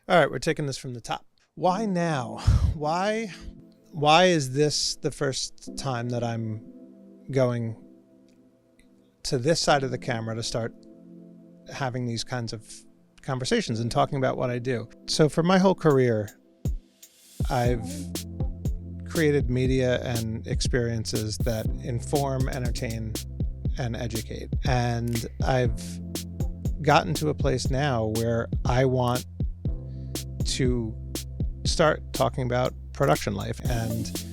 All right, we're taking this from the top. Why now? Why why is this the first time that I'm going to this side of the camera to start having these kinds of conversations and talking about what I do? So for my whole career, I've created media and experiences that inform, entertain, and educate. And I've gotten to a place now where I want to start talking about production life and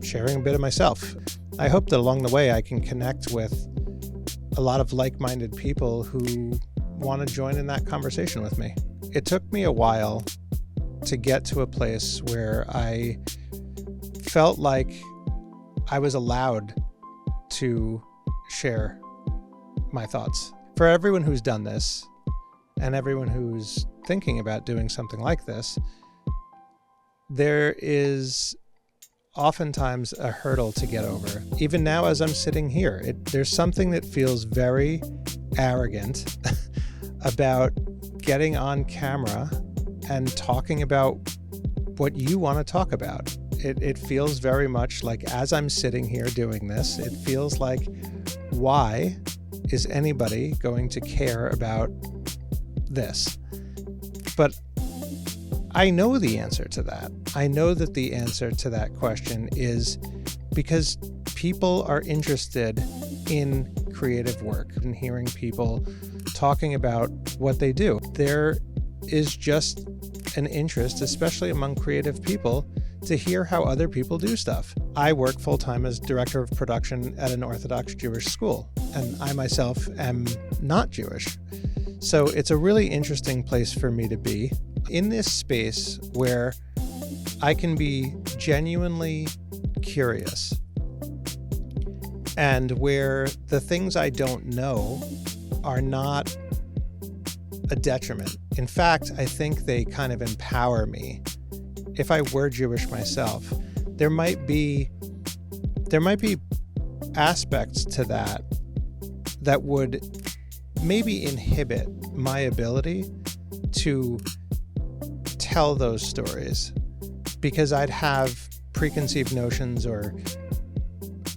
sharing a bit of myself. I hope that along the way I can connect with a lot of like-minded people who want to join in that conversation with me. It took me a while to get to a place where I felt like I was allowed to share my thoughts. For everyone who's done this and everyone who's thinking about doing something like this, there is oftentimes a hurdle to get over. Even now as I'm sitting here, there's something that feels very arrogant about getting on camera and talking about what you want to talk about. It feels very much like, as I'm sitting here doing this, it feels like, why is anybody going to care about this? But I know the answer to that. I know that the answer to that question is because people are interested in creative work and hearing people talking about what they do. There is just an interest, especially among creative people, to hear how other people do stuff. I work full-time as director of production at an Orthodox Jewish school, and I myself am not Jewish. So it's a really interesting place for me to be in this space where I can be genuinely curious and where the things I don't know are not a detriment. In fact, I think they kind of empower me. If I were Jewish myself, there might be aspects to that would maybe inhibit my ability to tell those stories, because I'd have preconceived notions or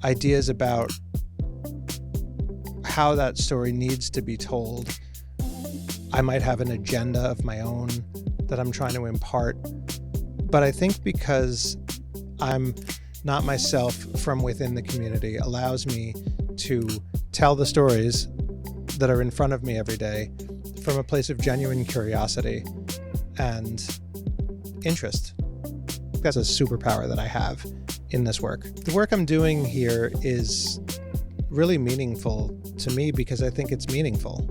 ideas about how that story needs to be told. I might have an agenda of my own that I'm trying to impart. But I think because I'm not myself from within the community allows me to tell the stories that are in front of me every day from a place of genuine curiosity and interest. That's a superpower that I have in this work. The work I'm doing here is really meaningful to me because I think it's meaningful.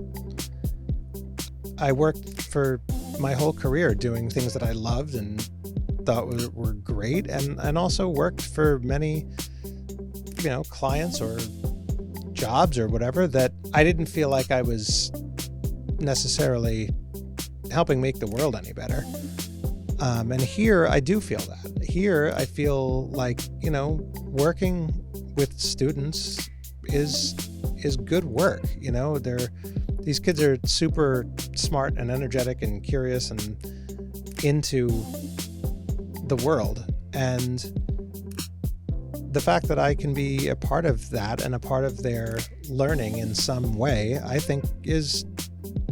I worked for my whole career doing things that I loved and thought were great, and also worked for many, clients or jobs or whatever that I didn't feel like I was necessarily helping make the world any better. And here I do feel that. Here I feel like, working with students is good work. These kids are super smart and energetic and curious and into the world, and the fact that I can be a part of that and a part of their learning in some way, I think is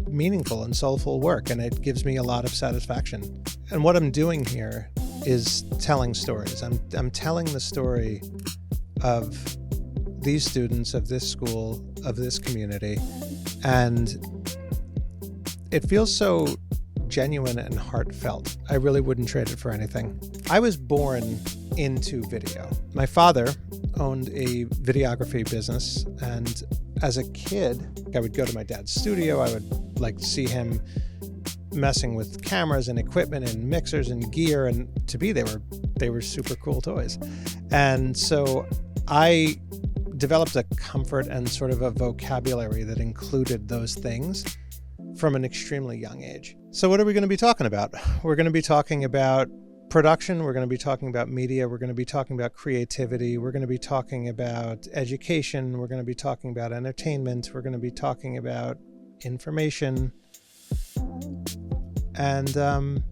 meaningful and soulful work, and it gives me a lot of satisfaction. And what I'm doing here is telling stories. I'm telling the story of these students, of this school, of this community, and it feels so genuine and heartfelt. I really wouldn't trade it for anything. I was born into video. My father owned a videography business, and as a kid, I would go to my dad's studio. I would see him messing with cameras and equipment and mixers and gear, and to me they were super cool toys. And so I developed a comfort and sort of a vocabulary that included those things from an extremely young age. So what are we going to be talking about? We're going to be talking about production. We're going to be talking about media. We're going to be talking about creativity. We're going to be talking about education. We're going to be talking about entertainment. We're going to be talking about information. And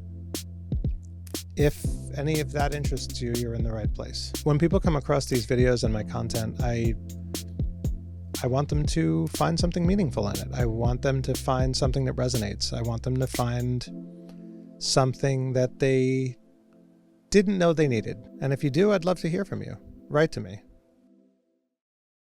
If any of that interests you, you're in the right place. When people come across these videos and my content, I want them to find something meaningful in it. I want them to find something that resonates. I want them to find something that they didn't know they needed. And if you do, I'd love to hear from you. Write to me.